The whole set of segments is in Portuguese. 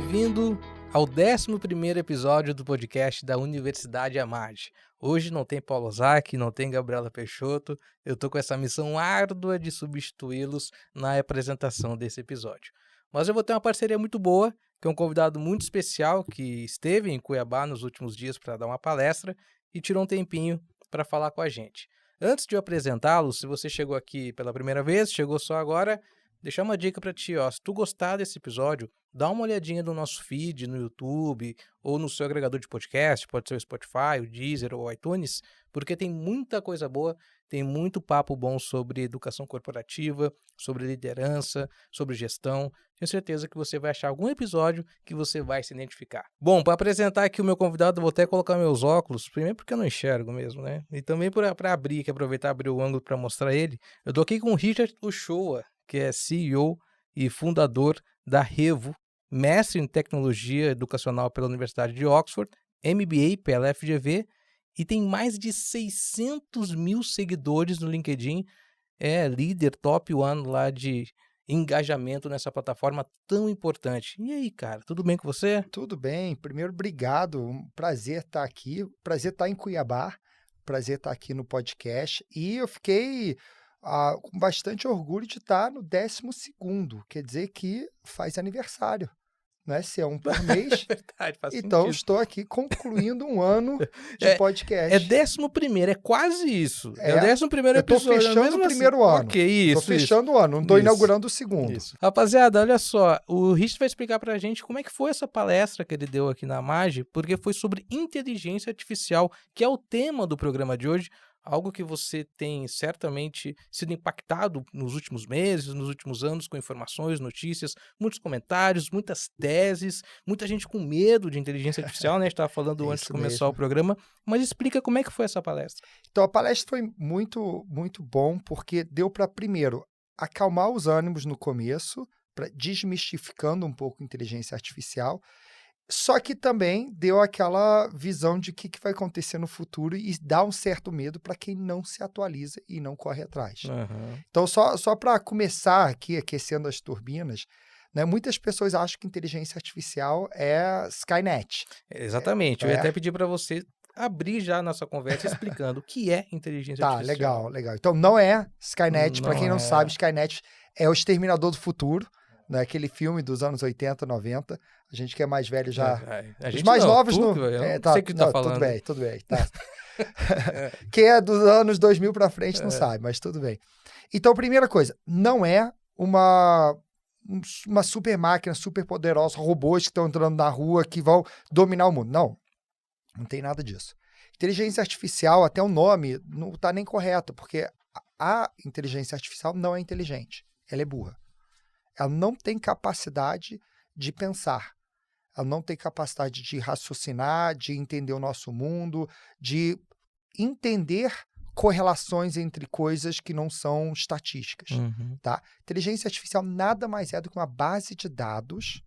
bem-vindo ao 11º episódio do podcast da Universidade AMAD. Hoje não tem Paulo Ozaki, não tem Gabriela Peixoto, eu tô com essa missão árdua de substituí-los na apresentação desse episódio. Mas eu vou ter uma parceria muito boa, que é um convidado muito especial que esteve em Cuiabá nos últimos dias para dar uma palestra e tirou um tempinho para falar com a gente. Antes de eu apresentá-lo, se você chegou aqui pela primeira vez, chegou só agora, deixar uma dica para ti, ó. Se tu gostar desse episódio, dá uma olhadinha no nosso feed, no YouTube, ou no seu agregador de podcast, pode ser o Spotify, o Deezer ou o iTunes, porque tem muita coisa boa, tem muito papo bom sobre educação corporativa, sobre liderança, sobre gestão. Tenho certeza que você vai achar algum episódio que você vai se identificar. Bom, para apresentar aqui o meu convidado, eu vou até colocar meus óculos, primeiro porque eu não enxergo mesmo, né? E também para abrir, que aproveitar e abrir o ângulo para mostrar ele. Eu tô aqui com o Richard Uchoa, que é CEO e fundador da Revo, mestre em tecnologia educacional pela Universidade de Oxford, MBA pela FGV e tem mais de 600 mil seguidores no LinkedIn, é líder top 1 lá de engajamento nessa plataforma tão importante. E aí, cara, tudo bem com você? Tudo bem. Primeiro, obrigado. Um prazer estar aqui, prazer estar em Cuiabá, prazer estar aqui no podcast. E eu fiquei com bastante orgulho de estar no 12º, quer dizer que faz aniversário, né? Se é um por mês, Verdade, faz então sentido. estou aqui concluindo um ano de podcast. É 11º, é quase isso. É o 11º Eu estou episódio. fechando mesmo o primeiro assim. ano. Ok, isso. Estou fechando o ano, não estou inaugurando o segundo. Isso. Rapaziada, olha só, o Rich vai explicar pra gente como é que foi essa palestra que ele deu aqui na MAGE, porque foi sobre inteligência artificial, que é o tema do programa de hoje, algo que você tem certamente sido impactado nos últimos meses, nos últimos anos, com informações, notícias, muitos comentários, muitas teses, muita gente com medo de inteligência artificial, né? A gente estava falando antes de começar o programa, mas explica como é que foi essa palestra. Então, a palestra foi muito, muito bom, porque deu para, primeiro, acalmar os ânimos no começo, para desmistificando um pouco a inteligência artificial, só que também deu aquela visão de o que vai acontecer no futuro e dá um certo medo para quem não se atualiza e não corre atrás. Uhum. Então, só para começar aqui, aquecendo as turbinas, né, muitas pessoas acham que inteligência artificial é Skynet. Exatamente, eu ia até pedir para você abrir já a nossa conversa explicando o que é inteligência artificial. Tá, legal. Então, não é Skynet. Para quem não sabe, Skynet é o Exterminador do Futuro, né? Aquele filme dos anos 80, 90. A gente que é mais velho já... Os mais novos não... sei o que tá falando. Tudo bem. Tá. Quem é dos anos 2000 para frente não sabe, mas tudo bem. Então, primeira coisa, não é uma super máquina, super poderosa, robôs que estão entrando na rua, que vão dominar o mundo. Não tem nada disso. Inteligência artificial, até o nome, não está nem correto, porque a inteligência artificial não é inteligente, ela é burra. Ela não tem capacidade de pensar, ela não tem capacidade de raciocinar, de entender o nosso mundo, de entender correlações entre coisas que não são estatísticas. Uhum. Tá? Inteligência artificial nada mais é do que uma base de dados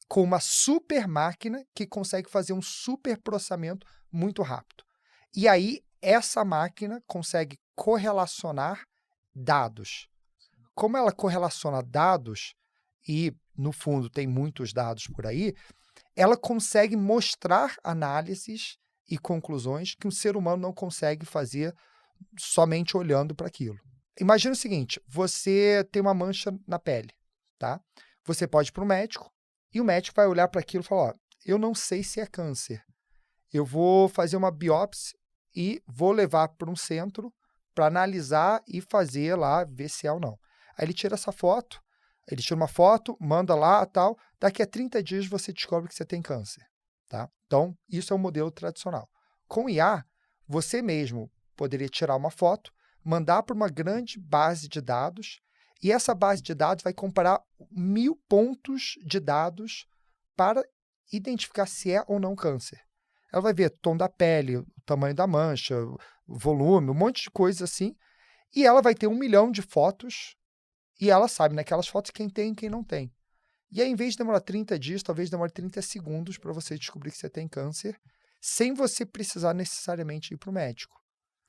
com uma super máquina que consegue fazer um super processamento muito rápido. E aí, essa máquina consegue correlacionar dados. Como ela correlaciona dados, e no fundo tem muitos dados por aí, ela consegue mostrar análises e conclusões que um ser humano não consegue fazer somente olhando para aquilo. Imagina o seguinte, você tem uma mancha na pele, tá? Você pode ir para o médico, e o médico vai olhar para aquilo e falar, ó, eu não sei se é câncer. Eu vou fazer uma biópsia e vou levar para um centro para analisar e fazer lá, ver se é ou não. Aí ele tira essa foto, ele tira uma foto, manda lá, tal. Daqui a 30 dias você descobre que você tem câncer, tá? Então, isso é o modelo tradicional. Com IA, você mesmo poderia tirar uma foto, mandar para uma grande base de dados, e essa base de dados vai comparar 1000 pontos de dados para identificar se é ou não câncer. Ela vai ver tom da pele, o tamanho da mancha, o volume, um monte de coisas assim, e ela vai ter 1 milhão de fotos, e ela sabe naquelas fotos quem tem e quem não tem. E aí, em vez de demorar 30 dias, talvez demore 30 segundos para você descobrir que você tem câncer, sem você precisar necessariamente ir para o médico.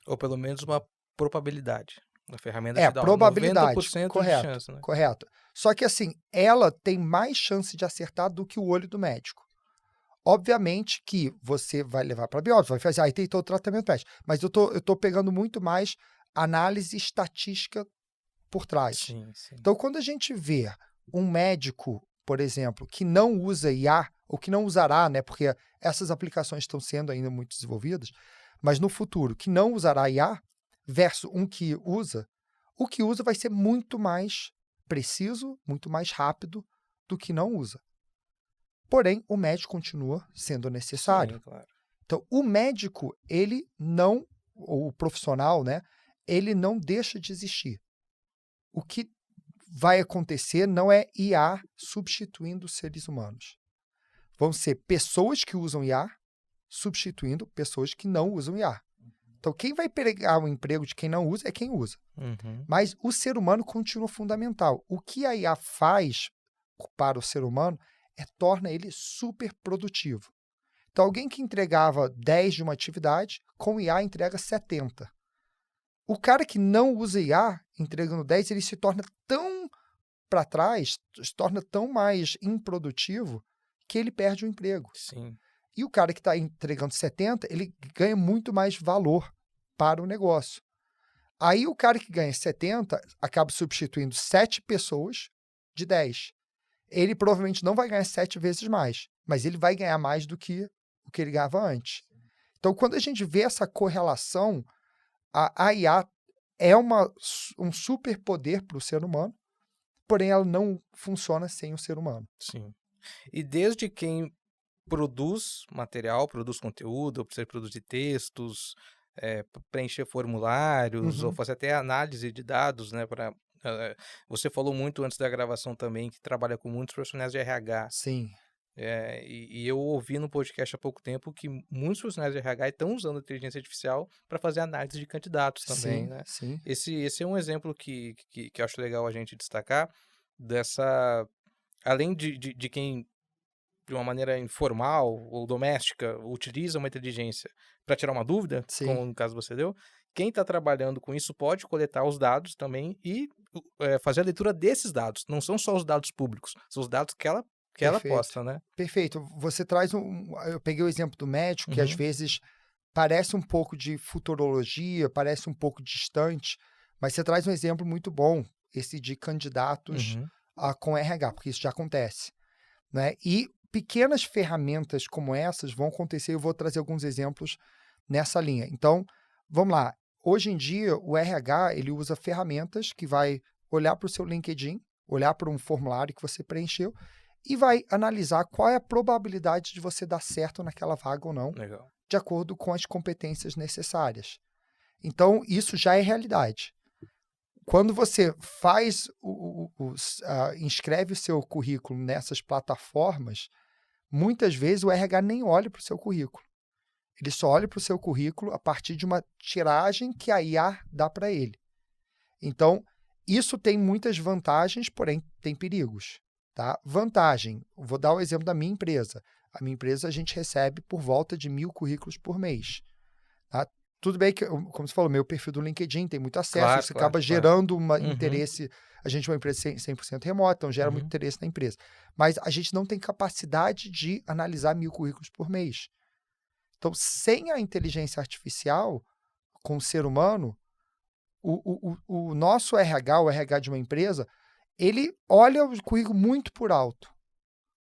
Ou pelo menos uma probabilidade. A ferramenta É, te dá ó, probabilidade, 90% de correto, chance, né? correto. Só que assim, ela tem mais chance de acertar do que o olho do médico. Obviamente que você vai levar para biópsia, vai fazer, aí tem todo o tratamento médico, mas eu tô pegando muito mais análise estatística por trás. Sim, sim. Então, quando a gente vê um médico, por exemplo, que não usa IA, ou que não usará, né, porque essas aplicações estão sendo ainda muito desenvolvidas, mas no futuro, que não usará IA, versus um que usa, o que usa vai ser muito mais preciso, muito mais rápido do que não usa. Porém, o médico continua sendo necessário. Sim, claro. Então, o médico, ele não, ou o profissional, né, ele não deixa de existir. O que vai acontecer não é IA substituindo seres humanos. Vão ser pessoas que usam IA substituindo pessoas que não usam IA. Então, quem vai pegar o emprego de quem não usa é quem usa. Uhum. Mas o ser humano continua fundamental. O que a IA faz para o ser humano torna ele super produtivo. Então, alguém que entregava 10 de uma atividade, com IA entrega 70. O cara que não usa IA, entregando 10, ele se torna tão para trás, se torna tão mais improdutivo, que ele perde o emprego. Sim. E o cara que está entregando 70, ele ganha muito mais valor para o negócio. Aí o cara que ganha 70 acaba substituindo 7 pessoas de 10. Ele provavelmente não vai ganhar 7 vezes mais, mas ele vai ganhar mais do que o que ele ganhava antes. Então, quando a gente vê essa correlação, a IA é um superpoder para o ser humano, porém ela não funciona sem o ser humano. Sim. E desde quem produz material, produz conteúdo, ou precisa produzir textos, preencher formulários, ou Uhum. fazer até análise de dados, né? Você falou muito antes da gravação também que trabalha com muitos profissionais de RH. Sim, E eu ouvi no podcast há pouco tempo que muitos profissionais de RH estão usando a inteligência artificial para fazer análise de candidatos também, sim, né? sim. Esse é um exemplo que eu acho legal a gente destacar dessa. Além de quem, de uma maneira informal ou doméstica, utiliza uma inteligência para tirar uma dúvida, Sim, como no caso você deu, quem está trabalhando com isso pode coletar os dados também e fazer a leitura desses dados. Não são só os dados públicos, são os dados que ela perfeito. posta, né? Perfeito. Você traz eu peguei o exemplo do médico, que às Uhum, vezes parece um pouco de futurologia, parece um pouco distante, mas você traz um exemplo muito bom, esse de candidatos uhum, com RH, porque isso já acontece, né? E pequenas ferramentas como essas vão acontecer, eu vou trazer alguns exemplos nessa linha. Então, vamos lá. Hoje em dia, o RH, ele usa ferramentas que vai olhar para o seu LinkedIn, olhar para um formulário que você preencheu e vai analisar qual é a probabilidade de você dar certo naquela vaga ou não, legal. de acordo com as competências necessárias. Então, isso já é realidade. Quando você faz inscreve o seu currículo nessas plataformas, muitas vezes o RH nem olha para o seu currículo. Ele só olha para o seu currículo a partir de uma tiragem que a IA dá para ele. Então, isso tem muitas vantagens, porém tem perigos. Tá? Vantagem, vou dar o exemplo da minha empresa. A minha empresa, a gente recebe por volta de 1.000 currículos por mês. Tá? Tudo bem que, como você falou, meu perfil do LinkedIn tem muito acesso, Claro, isso claro, acaba claro. gerando um Uhum, interesse. A gente é uma empresa 100% remota, então gera muito uhum, interesse na empresa. Mas a gente não tem capacidade de analisar 1.000 currículos por mês. Então, sem a inteligência artificial, com o ser humano, o nosso RH, o RH de uma empresa, ele olha o currículo muito por alto.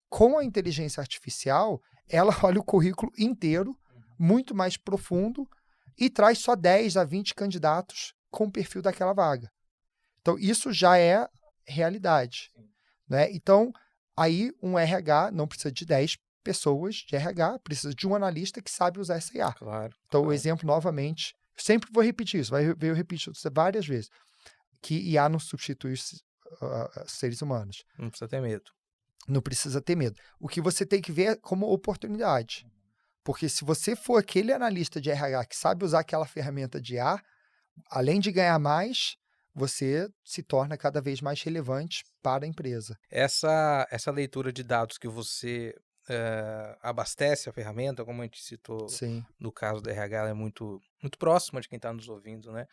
Com a inteligência artificial, ela olha o currículo inteiro, muito mais profundo, e traz só 10 a 20 candidatos com o perfil daquela vaga. Então, isso já é realidade. Né? Então, aí um RH não precisa de 10 pessoas de RH, precisa de um analista que sabe usar essa IA. claro, Então, o claro. exemplo, novamente, sempre vou repetir isso, eu repito isso várias vezes, que IA não substitui os seres humanos. Não precisa ter medo. Não precisa ter medo. O que você tem que ver é como oportunidade. Porque se você for aquele analista de RH que sabe usar aquela ferramenta de IA, além de ganhar mais, você se torna cada vez mais relevante para a empresa. Essa leitura de dados que você abastece a ferramenta, como a gente citou Sim. no caso da RH, ela é muito, muito próxima de quem está nos ouvindo, né?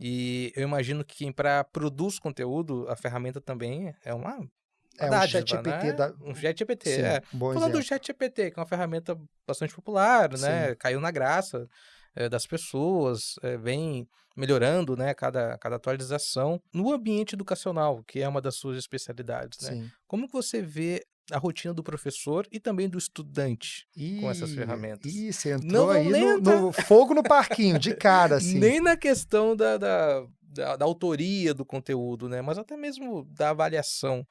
E eu imagino que quem produz conteúdo, a ferramenta também é uma Um dádiva, ChatGPT né? Um ChatGPT, Sim, um bom Falando do exemplo. ChatGPT, que é uma ferramenta bastante popular, Sim, né? Caiu na graça das pessoas, vem melhorando, né? Cada atualização. No ambiente educacional, que é uma das suas especialidades, né? sim. Como que você vê a rotina do professor e também do estudante com essas ferramentas? Você Não entrou vamos aí nem no entrar fogo no parquinho, de cara, assim. nem na questão da autoria do conteúdo, né, mas até mesmo da avaliação.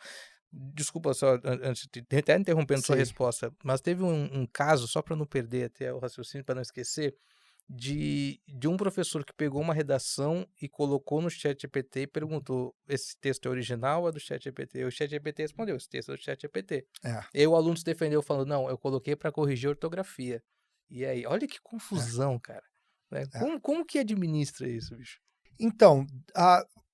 Desculpa só, antes de até interrompendo sua Sim. resposta, mas teve um caso, só para não perder até o raciocínio, para não esquecer, de um professor que pegou uma redação e colocou no ChatGPT e perguntou: "Esse texto é original ou é do ChatGPT?" O ChatGPT respondeu: "Esse texto é do ChatGPT". É, E aí o aluno se defendeu falando: "Não, eu coloquei para corrigir a ortografia". E aí, olha que é, confusão, cara, né. é. Como que administra isso, bicho? Então,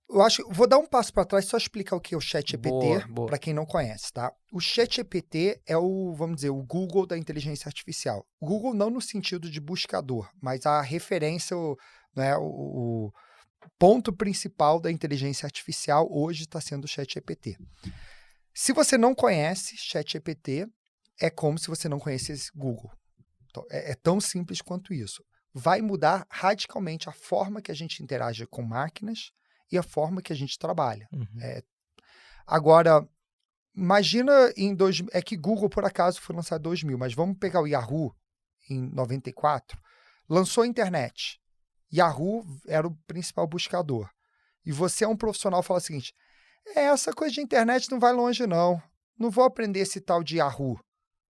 eu acho vou dar um passo para trás, só explicar o que é o ChatGPT, Boa, boa. para quem não conhece, tá? O ChatGPT é vamos dizer, o Google da inteligência artificial. O Google não no sentido de buscador, mas a referência, né, o ponto principal da inteligência artificial hoje está sendo o ChatGPT. Se você não conhece ChatGPT, é como se você não conhecesse Google. Então, é tão simples quanto isso. Vai mudar radicalmente a forma que a gente interage com máquinas e a forma que a gente trabalha. Uhum. Agora, imagina é que Google, por acaso, foi lançado em 2000, mas vamos pegar o Yahoo em 94. Lançou a internet. Yahoo era o principal buscador. E você é um profissional e fala o seguinte: essa coisa de internet não vai longe, não. Não vou aprender esse tal de Yahoo.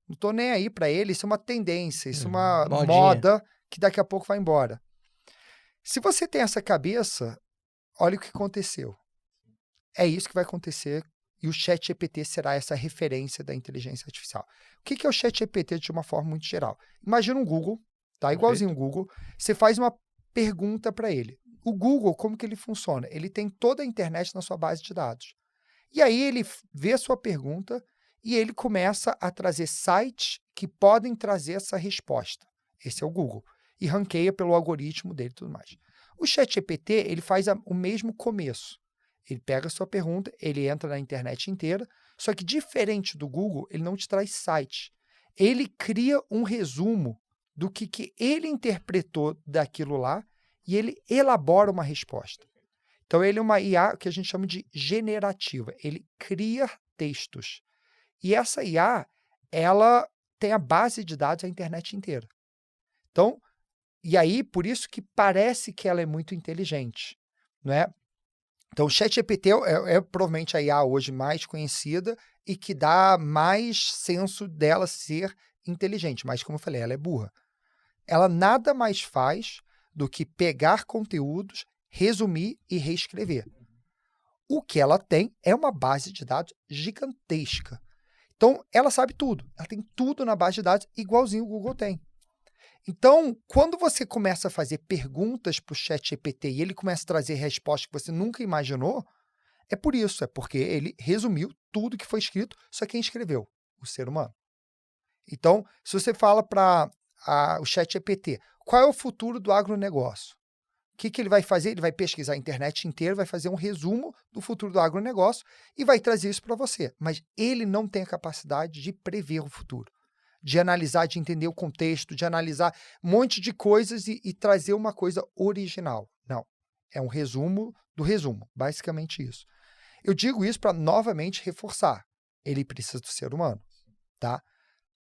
Não estou nem aí para ele, isso é uma tendência, isso é uma Modinha. moda que daqui a pouco vai embora. Se você tem essa cabeça, olha o que aconteceu. É isso que vai acontecer e o ChatGPT será essa referência da inteligência artificial. O que é o ChatGPT de uma forma muito geral? Imagina um Google, tá? Igualzinho Perfeito. o Google, você faz uma pergunta para ele. O Google, como que ele funciona? Ele tem toda a internet na sua base de dados. E aí ele vê a sua pergunta e ele começa a trazer sites que podem trazer essa resposta. Esse é o Google. E ranqueia pelo algoritmo dele e tudo mais. O ChatGPT, ele faz o mesmo começo. Ele pega a sua pergunta, ele entra na internet inteira, só que diferente do Google, ele não te traz site. Ele cria um resumo do que ele interpretou daquilo lá e ele elabora uma resposta. Então, ele é uma IA que a gente chama de generativa. Ele cria textos. E essa IA, ela tem a base de dados da internet inteira. Então, e aí, por isso que parece que ela é muito inteligente, não é? Então, o ChatGPT é provavelmente a IA hoje mais conhecida e que dá mais senso dela ser inteligente. Mas, como eu falei, ela é burra. Ela nada mais faz do que pegar conteúdos, resumir e reescrever. O que ela tem é uma base de dados gigantesca. Então, ela sabe tudo. Ela tem tudo na base de dados, igualzinho o Google tem. Então, quando você começa a fazer perguntas para o ChatGPT e ele começa a trazer respostas que você nunca imaginou, é por isso, é porque ele resumiu tudo que foi escrito, só quem escreveu? O ser humano. Então, se você fala para o ChatGPT, qual é o futuro do agronegócio? O que ele vai fazer? Ele vai pesquisar a internet inteira, vai fazer um resumo do futuro do agronegócio e vai trazer isso para você. Mas ele não tem a capacidade de prever o futuro, de analisar, de entender o contexto, de analisar um monte de coisas e trazer uma coisa original. Não. É um resumo do resumo, basicamente isso. Eu digo isso para novamente reforçar. Ele precisa do ser humano, tá?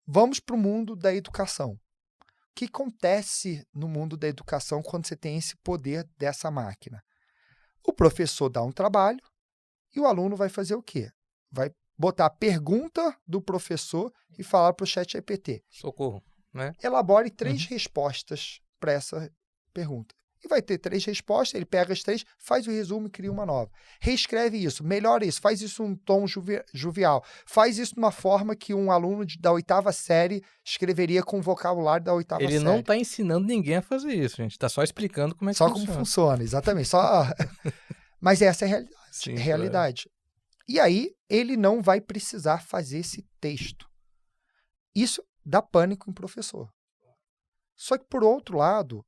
Vamos para o mundo da educação. O que acontece no mundo da educação quando você tem esse poder dessa máquina? O professor dá um trabalho e o aluno vai fazer o quê? Vai botar a pergunta do professor e falar para o ChatGPT. Socorro, né? Elabore 3 Uhum. respostas para essa pergunta. E vai ter 3 respostas, ele pega as 3, faz o resumo e cria uma nova. Reescreve isso, melhora isso, faz isso num tom jovial. Faz isso de uma forma que um aluno da 8ª série escreveria com o vocabulário da 8ª Ele não série. tá ensinando ninguém a fazer isso, gente, tá só explicando como é que Só como funciona. funciona, exatamente. Mas essa é a Sim, claro. realidade. E aí, ele não vai precisar fazer esse texto. Isso dá pânico em professor. Só que, por outro lado,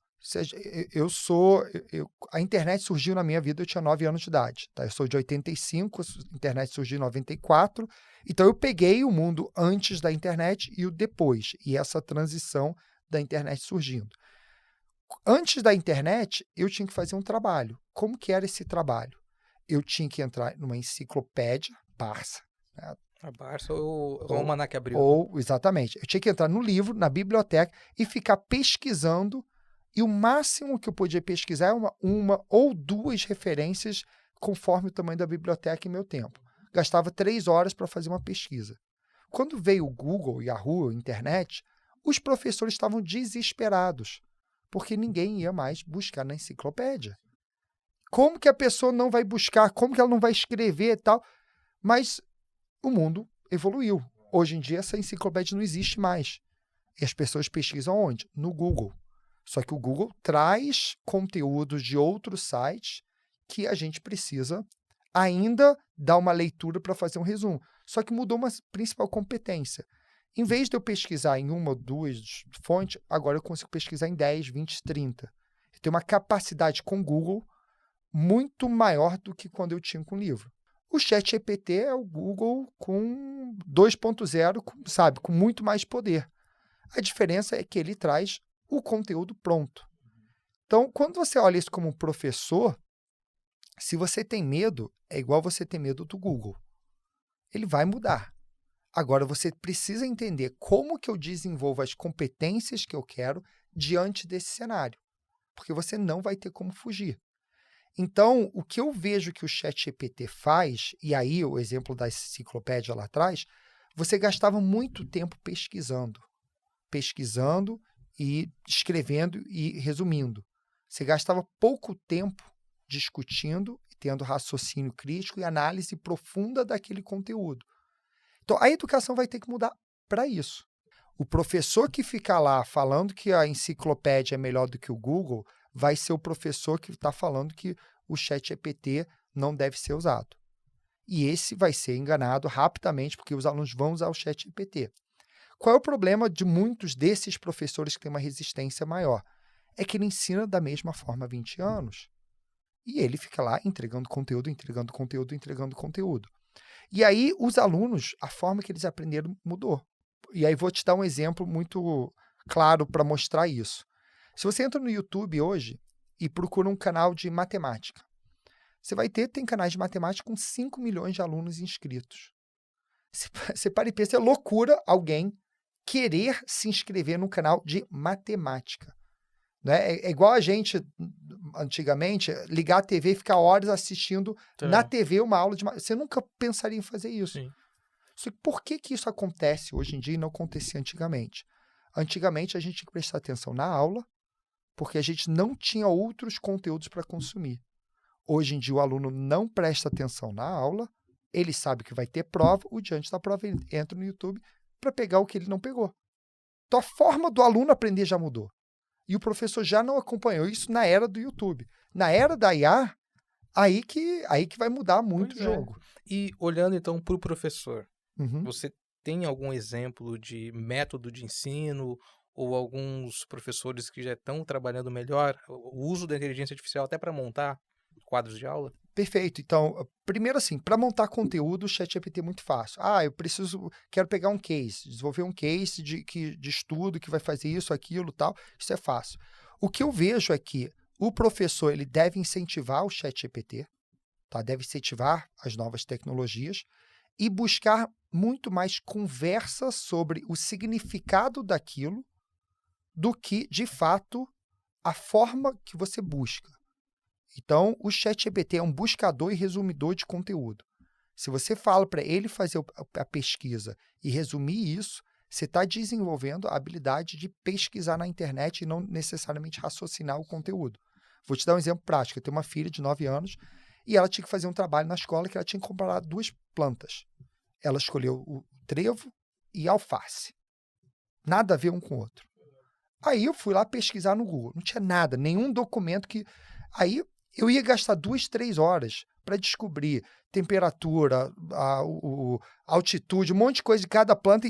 A internet surgiu na minha vida, eu tinha 9 anos de idade. Tá? Eu sou de 85, a internet surgiu em 94. Então, eu peguei o mundo antes da internet e o depois. E essa transição da internet surgindo. Antes da internet, eu tinha que fazer um trabalho. Como que era esse trabalho? Eu tinha que entrar numa enciclopédia, Barça, né? A Barça ou o Almanac Abril, né? Exatamente. Eu tinha que entrar no livro, na biblioteca, e ficar pesquisando, e o máximo que eu podia pesquisar é uma ou duas referências conforme o tamanho da biblioteca e meu tempo. Gastava 3 horas para fazer uma pesquisa. Quando veio o Google, Yahoo, internet, os professores estavam desesperados, porque ninguém ia mais buscar na enciclopédia. Como que a pessoa não vai buscar? Como que ela não vai escrever e tal? Mas o mundo evoluiu. Hoje em dia, essa enciclopédia não existe mais. E as pessoas pesquisam onde? No Google. Só que o Google traz conteúdos de outros sites que a gente precisa ainda dar uma leitura para fazer um resumo. Só que mudou uma principal competência. Em vez de eu pesquisar em uma ou duas fontes, agora eu consigo pesquisar em 10, 20, 30. Eu tenho uma capacidade com o Google muito maior do que quando eu tinha com o livro. O ChatGPT é o Google com 2.0, sabe, com muito mais poder. A diferença é que ele traz o conteúdo pronto. Então, quando você olha isso como um professor, se você tem medo, é igual você ter medo do Google. Ele vai mudar. Agora, você precisa entender como que eu desenvolvo as competências que eu quero diante desse cenário, porque você não vai ter como fugir. Então, o que eu vejo que o ChatGPT faz, e aí o exemplo da enciclopédia lá atrás, você gastava muito tempo pesquisando e escrevendo e resumindo. Você gastava pouco tempo discutindo, tendo raciocínio crítico e análise profunda daquele conteúdo. Então, a educação vai ter que mudar para isso. O professor que fica lá falando que a enciclopédia é melhor do que o Google vai ser o professor que está falando que o ChatGPT não deve ser usado. E esse vai ser enganado rapidamente, porque os alunos vão usar o ChatGPT. Qual é o problema de muitos desses professores que têm uma resistência maior? É que ele ensina da mesma forma há 20 anos. E ele fica lá entregando conteúdo. E aí, os alunos, a forma que eles aprenderam mudou. E aí, vou te dar um exemplo muito claro para mostrar isso. Se você entra no YouTube hoje e procura um canal de matemática, você vai tem canais de matemática com 5 milhões de alunos inscritos. Você para e pensa, é loucura alguém querer se inscrever num canal de matemática. Né? É igual a gente, antigamente, ligar a TV e ficar horas assistindo na TV uma aula de matemática. Você nunca pensaria em fazer isso. Sim. Só que por que isso acontece hoje em dia e não acontecia antigamente? Antigamente, a gente tinha que prestar atenção na aula, porque a gente não tinha outros conteúdos para consumir. Hoje em dia, o aluno não presta atenção na aula, ele sabe que vai ter prova, o dia antes da prova ele entra no YouTube para pegar o que ele não pegou. Então, a forma do aluno aprender já mudou. E o professor já não acompanhou isso na era do YouTube. Na era da IA, aí que vai mudar muito o jogo. E olhando, então, para o professor, Uhum. você tem algum exemplo de método de ensino ou alguns professores que já estão trabalhando melhor o uso da inteligência artificial até para montar quadros de aula? Perfeito. Então, primeiro assim, para montar conteúdo, o ChatGPT é muito fácil. Quero pegar um case, desenvolver um case de estudo que vai fazer isso, aquilo, tal. Isso é fácil. O que eu vejo é que o professor ele deve incentivar o ChatGPT, tá? Deve incentivar as novas tecnologias e buscar muito mais conversa sobre o significado daquilo do que, de fato, a forma que você busca. Então, o ChatGPT é um buscador e resumidor de conteúdo. Se você fala para ele fazer a pesquisa e resumir isso, você está desenvolvendo a habilidade de pesquisar na internet e não necessariamente raciocinar o conteúdo. Vou te dar um exemplo prático. Eu tenho uma filha de 9 anos e ela tinha que fazer um trabalho na escola que ela tinha que comparar 2 plantas. Ela escolheu o trevo e a alface. Nada a ver um com o outro. Aí eu fui lá pesquisar no Google. Não tinha nada, nenhum documento que... Aí eu ia gastar 2, 3 horas para descobrir temperatura, altitude, um monte de coisa de cada planta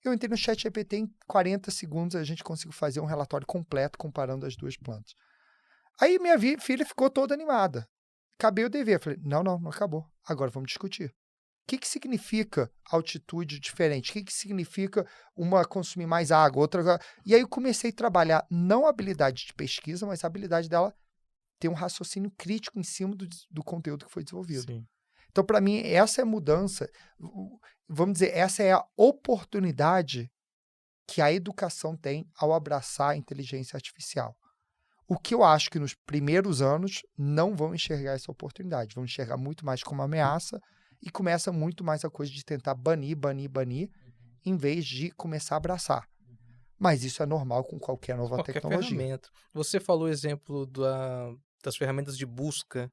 Eu entrei no ChatGPT, em 40 segundos a gente conseguiu fazer um relatório completo comparando as duas plantas. Aí minha filha ficou toda animada. Acabei o dever. Falei, não acabou. Agora vamos discutir. O que significa altitude diferente? O que significa uma consumir mais água, outra... E aí eu comecei a trabalhar não a habilidade de pesquisa, mas a habilidade dela ter um raciocínio crítico em cima do conteúdo que foi desenvolvido. Sim. Então, para mim, essa é a mudança. Vamos dizer, essa é a oportunidade que a educação tem ao abraçar a inteligência artificial. O que eu acho que nos primeiros anos não vão enxergar essa oportunidade, vão enxergar muito mais como ameaça e começa muito mais a coisa de tentar banir, em vez de começar a abraçar. Mas isso é normal com qualquer nova tecnologia. Ferramenta. Você falou o exemplo das ferramentas de busca,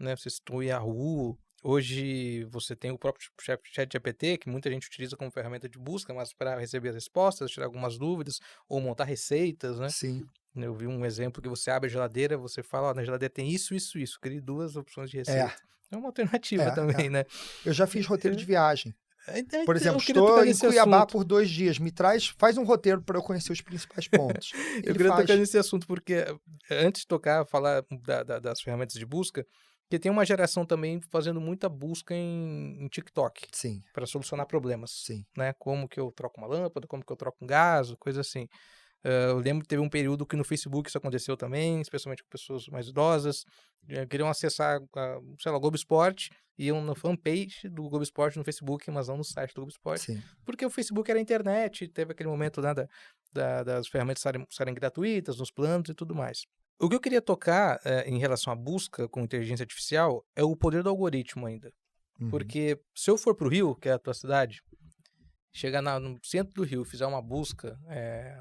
né? Você citou o Yahoo. Hoje você tem o próprio ChatGPT, que muita gente utiliza como ferramenta de busca, mas para receber as respostas, tirar algumas dúvidas ou montar receitas, né? Sim. Eu vi um exemplo que você abre a geladeira, você fala, ó, na geladeira tem isso, crie 2 opções de receita. É uma alternativa também, né? Eu já fiz roteiro de viagem. Por exemplo, eu queria estou tocar em nesse Cuiabá assunto. por 2 dias, faz um roteiro para eu conhecer os principais pontos. Eu queria tocar nesse assunto, porque antes de falar das ferramentas de busca, que tem uma geração também fazendo muita busca em TikTok. Sim. Para solucionar problemas. Sim. Né? Como que eu troco uma lâmpada, como que eu troco um gás, coisa assim. Eu lembro que teve um período que no Facebook isso aconteceu também, especialmente com pessoas mais idosas, queriam acessar, sei lá, o Globo Esporte, iam na fanpage do Globo Esporte no Facebook, mas não no site do Globo Esporte, Sim. porque o Facebook era a internet, teve aquele momento, né, das ferramentas serem gratuitas, nos planos e tudo mais. O que eu queria tocar em relação à busca com inteligência artificial é o poder do algoritmo ainda. Porque se eu for para o Rio, que é a tua cidade, chegar no centro do Rio, fizer uma busca,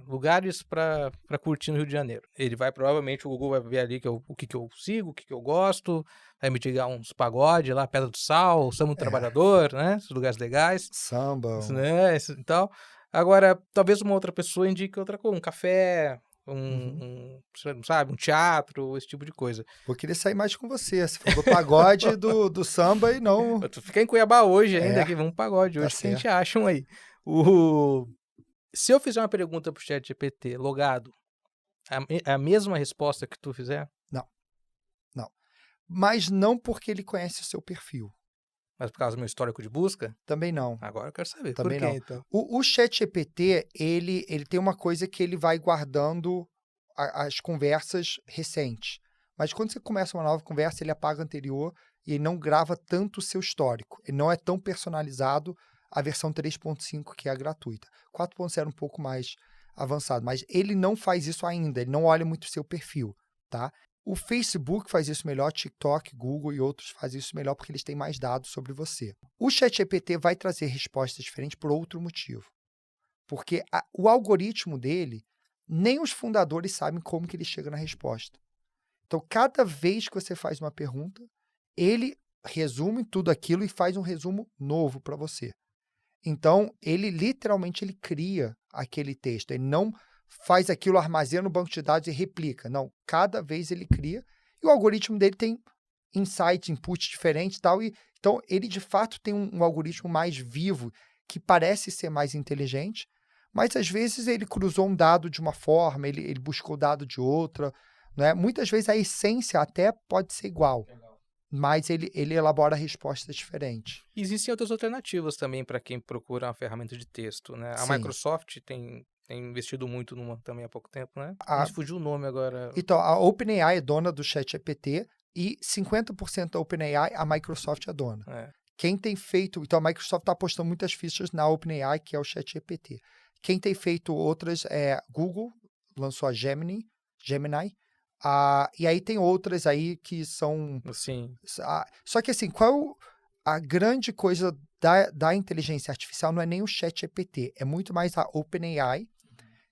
lugares para curtir no Rio de Janeiro. Ele vai, provavelmente, o Google vai ver ali o que eu sigo, o que eu gosto, vai me dizer uns pagode lá, Pedra do Sal, Samba do Trabalhador, né? Esses lugares legais. Samba. Né? Então, agora, talvez uma outra pessoa indique outra coisa, um café, sabe, um teatro, esse tipo de coisa. Vou querer sair mais com você. Você falou do pagode do samba e não... Tu fica em Cuiabá hoje ainda, aqui, vamos pro pagode hoje, que a gente acha aí. Se eu fizer uma pergunta pro ChatGPT logado, é a mesma resposta que tu fizer? Não. Mas não porque ele conhece o seu perfil. Mas por causa do meu histórico de busca? Também não. Agora eu quero saber. Também por quê, não. então? O ChatGPT, ele tem uma coisa que ele vai guardando as conversas recentes. Mas quando você começa uma nova conversa, ele apaga a anterior e ele não grava tanto o seu histórico. Ele não é tão personalizado a versão 3.5, que é a gratuita. 4.0 é um pouco mais avançado, mas ele não faz isso ainda, ele não olha muito o seu perfil, tá? O Facebook faz isso melhor, TikTok, Google e outros fazem isso melhor porque eles têm mais dados sobre você. O ChatGPT vai trazer respostas diferentes por outro motivo. Porque o algoritmo dele, nem os fundadores sabem como que ele chega na resposta. Então, cada vez que você faz uma pergunta, ele resume tudo aquilo e faz um resumo novo para você. Então, ele literalmente cria aquele texto. Ele não faz aquilo, armazena no banco de dados e replica. Não, cada vez ele cria. E o algoritmo dele tem insights, inputs diferentes e tal. Então, ele de fato tem um algoritmo mais vivo, que parece ser mais inteligente, mas às vezes ele cruzou um dado de uma forma, ele buscou dado de outra. Né? Muitas vezes a essência até pode ser igual. Mas ele elabora respostas diferentes. Existem outras alternativas também para quem procura uma ferramenta de texto, né? A Microsoft tem investido muito numa também há pouco tempo, né? Me fugiu o nome agora. Então, a OpenAI é dona do ChatGPT e 50% da OpenAI a Microsoft é dona. Quem tem feito... Então, a Microsoft está apostando muitas fichas na OpenAI, que é o ChatGPT. Quem tem feito outras é Google, lançou a Gemini. E aí tem outras aí que são... Sim. Só que assim, qual a grande coisa da inteligência artificial não é nem o ChatGPT, é muito mais a OpenAI,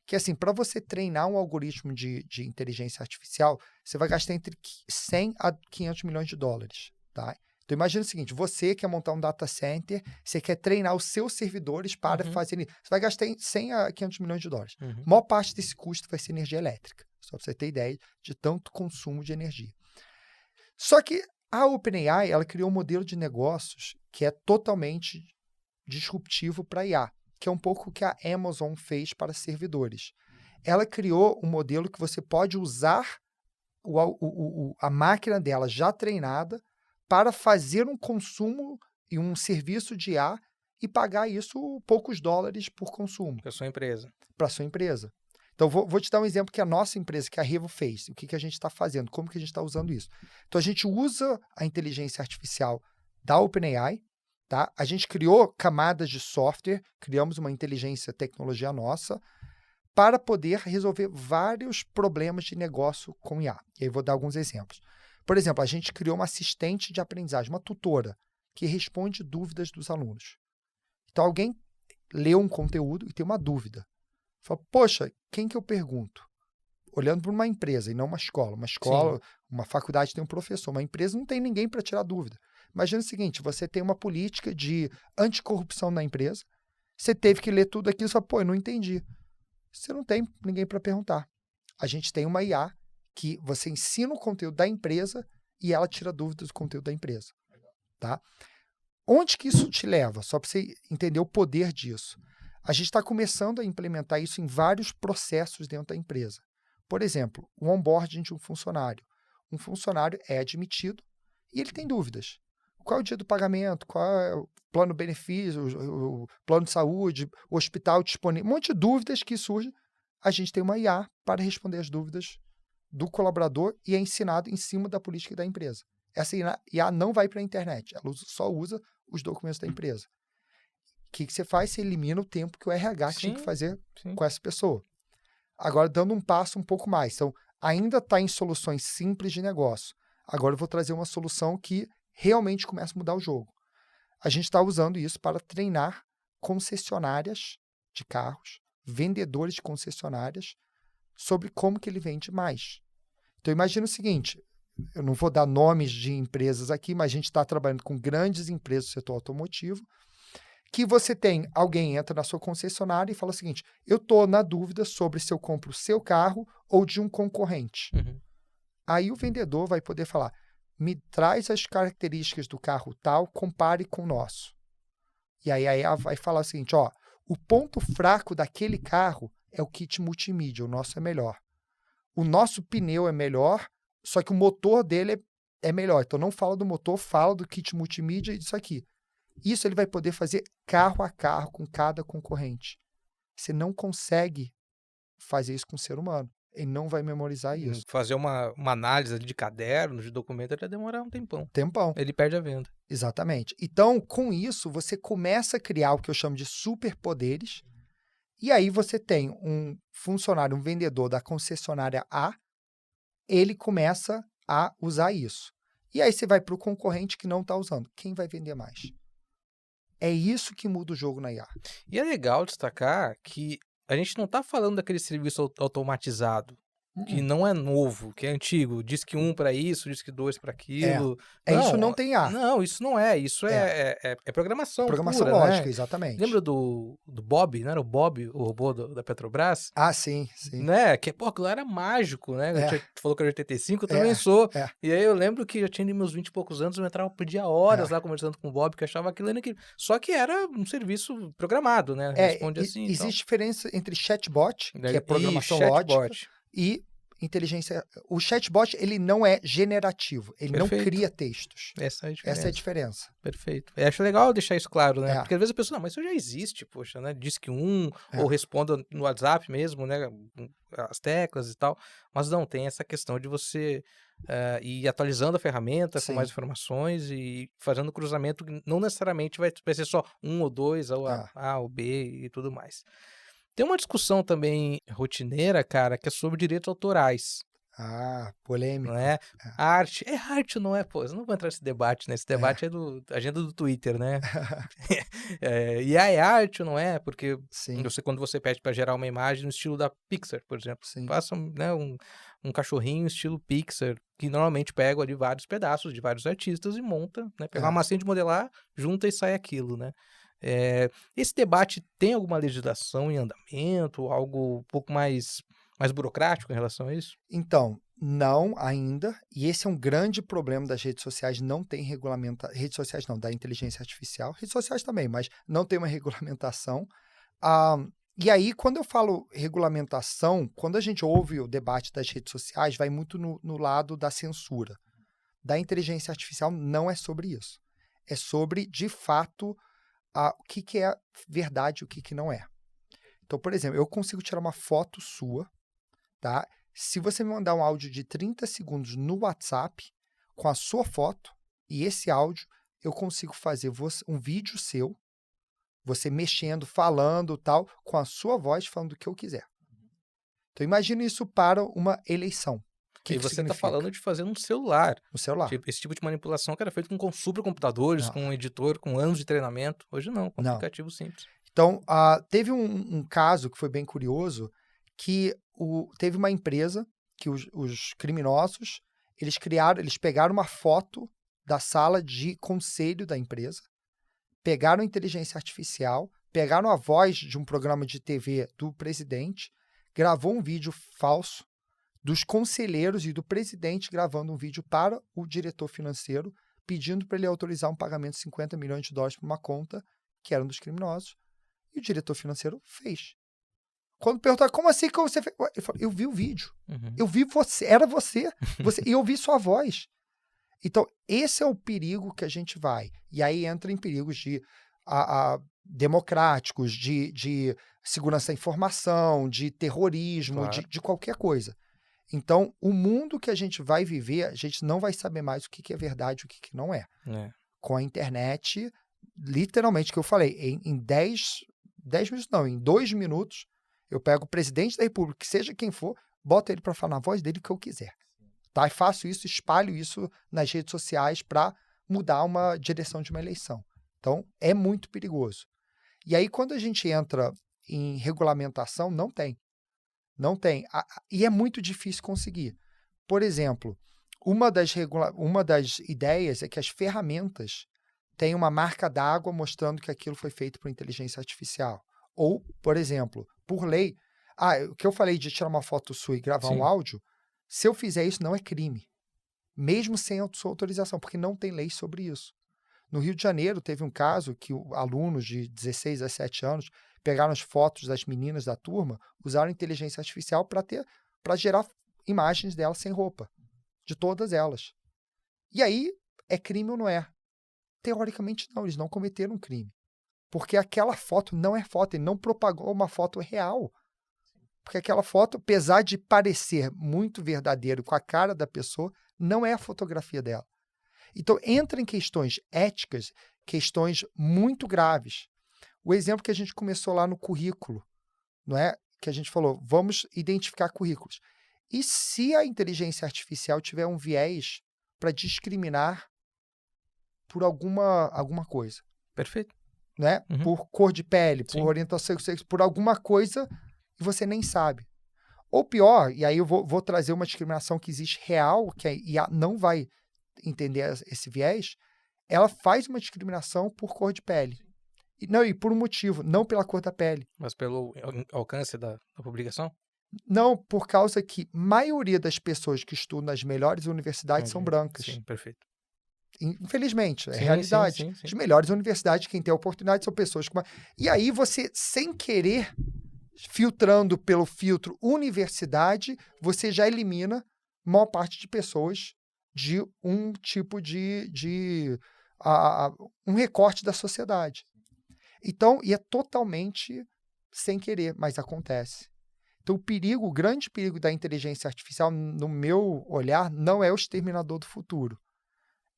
que assim, para você treinar um algoritmo de inteligência artificial, você vai gastar entre 100 a 500 milhões de dólares, tá? Então imagina o seguinte, você quer montar um data center, você quer treinar os seus servidores para fazer isso. Você vai gastar 100 a 500 milhões de dólares. A maior parte desse custo vai ser energia elétrica. Só para você ter ideia de tanto consumo de energia. Só que a OpenAI, ela criou um modelo de negócios que é totalmente disruptivo para IA. que é um pouco o que a Amazon fez para servidores. Ela criou um modelo que você pode usar a máquina dela já treinada para fazer um consumo e um serviço de IA e pagar isso poucos dólares por consumo. Para sua empresa. Para sua empresa. Então, vou te dar um exemplo que a nossa empresa, que a Revo, fez. O que a gente está fazendo? Como que a gente está usando isso? Então, a gente usa a inteligência artificial da OpenAI, tá? A gente criou camadas de software, criamos uma tecnologia nossa, para poder resolver vários problemas de negócio com IA. E aí vou dar alguns exemplos. Por exemplo, a gente criou uma assistente de aprendizagem, uma tutora, que responde dúvidas dos alunos. Então, alguém leu um conteúdo e tem uma dúvida. Fala, poxa, quem que eu pergunto? Olhando para uma empresa e não uma escola. Uma escola, sim, uma faculdade tem um professor, uma empresa não tem ninguém para tirar dúvida. Imagina o seguinte, você tem uma política de anticorrupção na empresa, você teve que ler tudo aquilo e fala, pô, eu não entendi. Você não tem ninguém para perguntar. A gente tem uma IA que você ensina o conteúdo da empresa e ela tira dúvidas do conteúdo da empresa. Tá? Onde que isso te leva? Só para você entender o poder disso. A gente está começando a implementar isso em vários processos dentro da empresa. Por exemplo, o onboarding de um funcionário. Um funcionário é admitido e ele tem dúvidas. Qual é o dia do pagamento? Qual é o plano benefício, o plano de saúde, o hospital disponível? Um monte de dúvidas que surgem. A gente tem uma IA para responder as dúvidas do colaborador e é ensinado em cima da política da empresa. Essa IA não vai para a internet, ela só usa os documentos da empresa. O que você faz? Você elimina o tempo que o RH tinha que fazer com essa pessoa. Agora, dando um passo um pouco mais. Então, ainda está em soluções simples de negócio. Agora eu vou trazer uma solução que realmente começa a mudar o jogo. A gente está usando isso para treinar concessionárias de carros, vendedores de concessionárias, sobre como que ele vende mais. Então, imagina o seguinte, eu não vou dar nomes de empresas aqui, mas a gente está trabalhando com grandes empresas do setor automotivo, que você tem, alguém entra na sua concessionária e fala o seguinte, eu estou na dúvida sobre se eu compro o seu carro ou de um concorrente. Uhum. Aí o vendedor vai poder falar, me traz as características do carro tal, compare com o nosso. E aí ela vai falar o seguinte, ó, o ponto fraco daquele carro é o kit multimídia, o nosso é melhor. O nosso pneu é melhor, só que o motor dele é melhor. Então não fala do motor, fala do kit multimídia e disso aqui. Isso ele vai poder fazer carro a carro com cada concorrente. Você não consegue fazer isso com o ser humano. Ele não vai memorizar isso. Fazer uma análise de cadernos, de documento, ele vai demorar um tempão. Ele perde a venda. Exatamente. Então, com isso, você começa a criar o que eu chamo de superpoderes. E aí você tem um funcionário, um vendedor da concessionária A, ele começa a usar isso. E aí você vai para o concorrente que não está usando. Quem vai vender mais? É isso que muda o jogo na IA. E é legal destacar que a gente não está falando daquele serviço automatizado, que não é novo, que é antigo. Diz que 1 para isso, diz que 2 para aquilo. Isso não tem IA. Não, isso não é. Isso é programação Programação pura, lógica, né? exatamente. Lembra do Bob, não era o Bob, o robô da Petrobras? Ah, sim, sim. Né? Que, pô, aquilo era mágico, né? Tu falou que era 85, eu também É, sou. é. E aí eu lembro que eu tinha ali meus 20 e poucos anos, eu entrava, pedia horas lá conversando com o Bob, que eu achava aquilo era aquilo. Só que era um serviço programado, né? Responde assim. Existe diferença entre chatbot, que é E programação chatbot. lógica, e inteligência. O chatbot, ele não é generativo, ele não cria textos. Essa é a diferença. Essa é a diferença. Perfeito. Eu acho legal deixar isso claro, né? É. Porque às vezes a pessoa, não, mas isso já existe, poxa, né? Diz que ou responda no WhatsApp mesmo, né? As teclas e tal. Mas não, tem essa questão de você ir atualizando a ferramenta com mais informações e fazendo cruzamento que não necessariamente vai ser só 1 ou 2, ou A ou B e tudo mais. Tem uma discussão também rotineira, cara, que é sobre direitos autorais. Ah, polêmico. Não é? Arte. É arte ou não é? Pô, eu não vou entrar nesse debate, né? Esse debate é agenda do Twitter, né? E é arte ou não é? Porque quando você pede para gerar uma imagem no estilo da Pixar, por exemplo, faça um cachorrinho estilo Pixar, que normalmente pega ali vários pedaços de vários artistas e monta, né? Pega uma massinha de modelar, junta e sai aquilo, né? Esse debate tem alguma legislação em andamento, algo um pouco mais burocrático em relação a isso? Então, não ainda, e esse é um grande problema das redes sociais, não tem redes sociais não, da inteligência artificial, redes sociais também, mas não tem uma regulamentação, E aí, quando eu falo regulamentação, quando a gente ouve o debate das redes sociais, vai muito no lado da censura. Da inteligência artificial não é sobre isso. É sobre, de fato, o que é verdade e o que não é. Então, por exemplo, eu consigo tirar uma foto sua, tá? Se você me mandar um áudio de 30 segundos no WhatsApp, com a sua foto e esse áudio, eu consigo fazer um vídeo seu, você mexendo, falando, tal, com a sua voz, falando o que eu quiser. Então, imagine isso para uma eleição. O que E que você está significa? falando de fazer no celular. No celular. Esse tipo de manipulação que era feito com supercomputadores, Não. com um editor, com anos de treinamento. Hoje não, com Não. aplicativo simples. Então, teve um caso que foi bem curioso, que teve uma empresa que os criminosos, eles pegaram uma foto da sala de conselho da empresa, pegaram a inteligência artificial, pegaram a voz de um programa de TV do presidente, gravou um vídeo falso dos conselheiros e do presidente gravando um vídeo para o diretor financeiro, pedindo para ele autorizar um pagamento de $50 milhões para uma conta que era um dos criminosos. E o diretor financeiro fez. Quando perguntaram, como assim que você fez? Ele falou, eu vi o vídeo. Uhum. Eu vi você, era você, e eu vi sua voz. Então, esse é o perigo que a gente vai. E aí entra em perigos de democráticos, de segurança da informação, de terrorismo, Claro. de qualquer coisa. Então, o mundo que a gente vai viver, a gente não vai saber mais o que é verdade e o que não é. Com a internet, literalmente, que eu falei, em 10 minutos não, em 2 minutos, eu pego o presidente da república, que seja quem for, boto ele para falar na voz dele o que eu quiser. Tá? E faço isso, espalho isso nas redes sociais para mudar uma direção de uma eleição. Então, é muito perigoso. E aí, quando a gente entra em regulamentação, não tem. Não tem. E é muito difícil conseguir. Por exemplo, uma das ideias é que as ferramentas têm uma marca d'água mostrando que aquilo foi feito por inteligência artificial. Ou, por exemplo, por lei, o que eu falei de tirar uma foto sua e gravar um áudio, se eu fizer isso, não é crime. Mesmo sem a sua autorização, porque não tem lei sobre isso. No Rio de Janeiro, teve um caso que alunos de 16 a 17 anos pegaram as fotos das meninas da turma, usaram inteligência artificial para gerar imagens delas sem roupa, de todas elas. E aí, é crime ou não é? Teoricamente não, eles não cometeram um crime. Porque aquela foto não é foto, ele não propagou uma foto real. Porque aquela foto, apesar de parecer muito verdadeiro com a cara da pessoa, não é a fotografia dela. Então, entra em questões éticas, questões muito graves. O exemplo que a gente começou lá no currículo, não é? Que a gente falou, vamos identificar currículos. E se a inteligência artificial tiver um viés para discriminar por alguma coisa? Perfeito. Né? Uhum. Por cor de pele, por Sim. orientação sexual, por alguma coisa, e você nem sabe. Ou pior, e aí eu vou trazer uma discriminação que existe real, que a IA não vai entender esse viés, ela faz uma discriminação por cor de pele. E por um motivo, não pela cor da pele. Mas pelo alcance da publicação? Não, por causa que a maioria das pessoas que estudam nas melhores universidades são brancas. Sim, perfeito. Infelizmente, é Sim, realidade. sim. As melhores universidades, quem tem a oportunidade são pessoas com... E aí você, sem querer, filtrando pelo filtro universidade, você já elimina a maior parte de pessoas de um tipo de um recorte da sociedade. Então, e é totalmente sem querer, mas acontece. Então, o grande perigo da inteligência artificial, no meu olhar, não é o exterminador do futuro.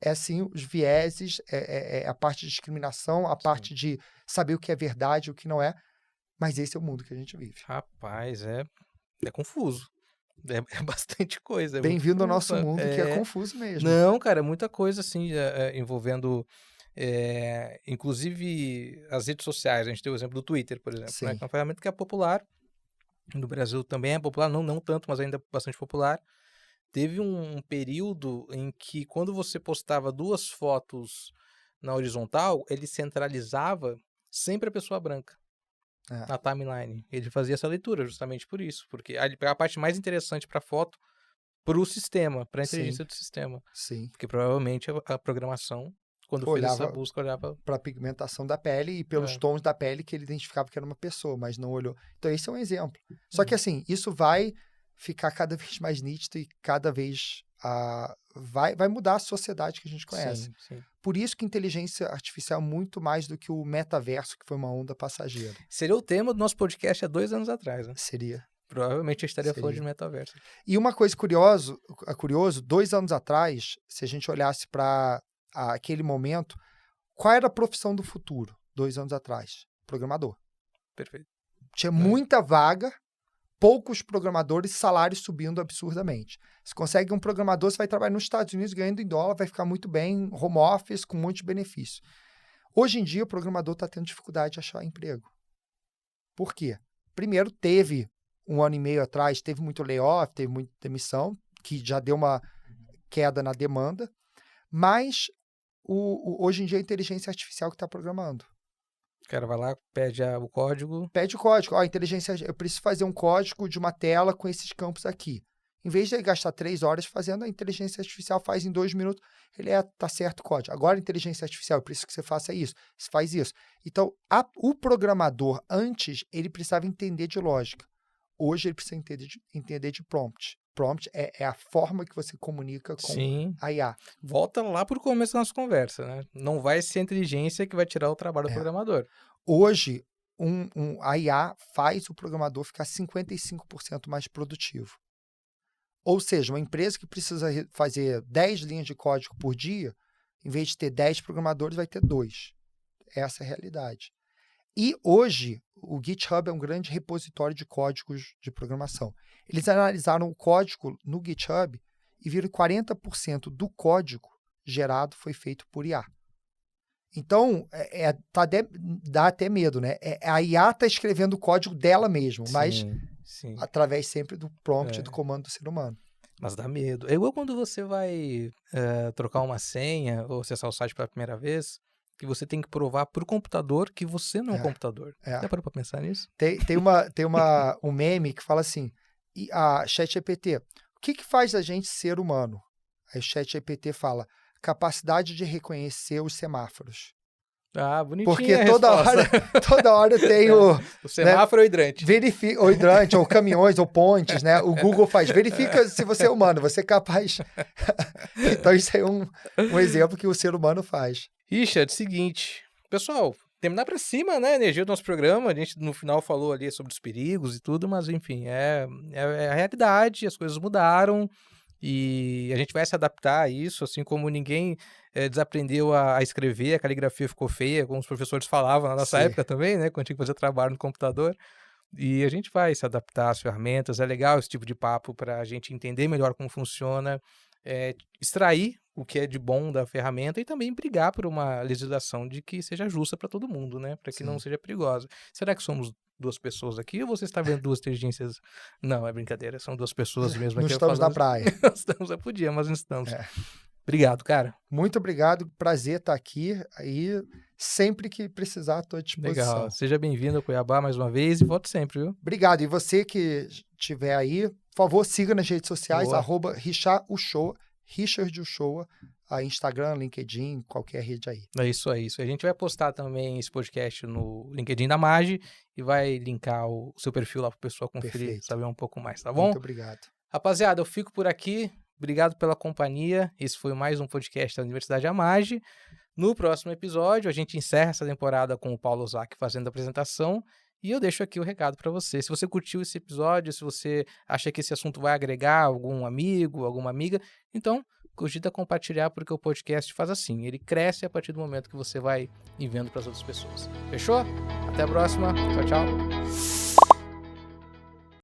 É, sim, os vieses, a parte de discriminação, a parte de saber o que é verdade e o que não é. Mas esse é o mundo que a gente vive. Rapaz, é confuso. É bastante coisa. Bem-vindo ao nosso mundo, que é confuso mesmo. Não, cara, é muita coisa, assim, envolvendo... inclusive as redes sociais. A gente tem o exemplo do Twitter, por exemplo, né? Que é uma ferramenta que é popular. No Brasil também é popular, não tanto, mas ainda bastante popular. Teve um período em que, quando você postava 2 fotos na horizontal, ele centralizava sempre a pessoa branca na timeline. Ele fazia essa leitura justamente por isso, porque a parte mais interessante para a foto, para o sistema, para a inteligência do sistema. Sim. Porque provavelmente a programação quando fez essa busca, olhava para a pigmentação da pele e pelos tons da pele que ele identificava que era uma pessoa, mas não olhou. Então, esse é um exemplo. Só que, assim, isso vai ficar cada vez mais nítido e cada vez vai mudar a sociedade que a gente conhece. Sim. Por isso que inteligência artificial é muito mais do que o metaverso, que foi uma onda passageira. Seria o tema do nosso podcast há 2 anos atrás, né? Seria. Provavelmente eu estaria falando de metaverso. E uma coisa curioso, 2 anos atrás, se a gente olhasse para aquele momento, qual era a profissão do futuro, 2 anos atrás? Programador. Perfeito. Tinha muita vaga, poucos programadores, salários subindo absurdamente. Se consegue um programador, você vai trabalhar nos Estados Unidos ganhando em dólar, vai ficar muito bem, home office, com um monte de benefício. Hoje em dia, o programador está tendo dificuldade de achar emprego. Por quê? Primeiro, teve 1 ano e meio atrás, teve muito layoff, teve muita demissão, que já deu uma queda na demanda, mas hoje em dia é a inteligência artificial que está programando. O cara vai lá, pede o código. Pede o código. Eu preciso fazer um código de uma tela com esses campos aqui. Em vez de ele gastar 3 horas fazendo, a inteligência artificial faz em 2 minutos, tá certo o código. Agora a inteligência artificial, eu preciso que você faça isso, você faz isso. Então, o programador, antes, ele precisava entender de lógica. Hoje ele precisa entender de prompt. Prompt é a forma que você comunica com a IA. Volta lá para o começo da nossa conversa, né? Não vai ser a inteligência que vai tirar o trabalho do programador. Hoje, a IA faz o programador ficar 55% mais produtivo. Ou seja, uma empresa que precisa fazer 10 linhas de código por dia, em vez de ter 10 programadores, vai ter 2. Essa é a realidade. E hoje, o GitHub é um grande repositório de códigos de programação. Eles analisaram o código no GitHub e viram que 40% do código gerado foi feito por IA. Então, dá até medo, né? A IA está escrevendo o código dela mesma, mas através sempre do prompt, do comando do ser humano. Mas dá medo. É igual quando você vai trocar uma senha ou acessar o site pela primeira vez, que você tem que provar para o computador que você não é um computador. Já parou para pensar nisso? Tem um meme que fala assim, a ChatGPT, o que faz a gente ser humano? Aí o ChatGPT fala, capacidade de reconhecer os semáforos. Ah, bonitinho. Porque toda hora tem o semáforo, né? Ou hidrante. Verifica, ou hidrante, ou caminhões, ou pontes, né? O Google faz. Verifica se você é humano, você é capaz. Então, isso é um exemplo que o ser humano faz. Richard, seguinte. Pessoal, terminar para cima, né? A energia do nosso programa. A gente, no final, falou ali sobre os perigos e tudo, mas, enfim, é a realidade, as coisas mudaram. E a gente vai se adaptar a isso, assim como ninguém desaprendeu a escrever, a caligrafia ficou feia, como os professores falavam na nossa época também, né? Quando tinha que fazer trabalho no computador. E a gente vai se adaptar às ferramentas. É legal esse tipo de papo para a gente entender melhor como funciona, extrair o que é de bom da ferramenta e também brigar por uma legislação de que seja justa para todo mundo, né? Para que não seja perigosa. Será que somos 2 pessoas aqui ou você está vendo 2 inteligências? Não, é brincadeira, são 2 pessoas mesmo aqui. Não estamos na praia. Podia, mas não estamos. Obrigado, cara. Muito obrigado, prazer estar aqui. Aí, sempre que precisar, estou à disposição. Legal, seja bem-vindo a Cuiabá mais uma vez e volte sempre, viu? Obrigado. E você que estiver aí, por favor, siga nas redes sociais, Richard Uchoa, Instagram, LinkedIn, qualquer rede aí. É isso aí. A gente vai postar também esse podcast no LinkedIn da Magi e vai linkar o seu perfil lá para o pessoal conferir, saber um pouco mais, tá bom? Muito obrigado. Rapaziada, eu fico por aqui. Obrigado pela companhia. Esse foi mais um podcast da Universidade Amagi. No próximo episódio, a gente encerra essa temporada com o Paulo Ozaki fazendo a apresentação. E eu deixo aqui o recado para você. Se você curtiu esse episódio, se você acha que esse assunto vai agregar algum amigo, alguma amiga, então cogita compartilhar, porque o podcast faz assim. Ele cresce a partir do momento que você vai enviando para as outras pessoas. Fechou? Até a próxima. Tchau, tchau.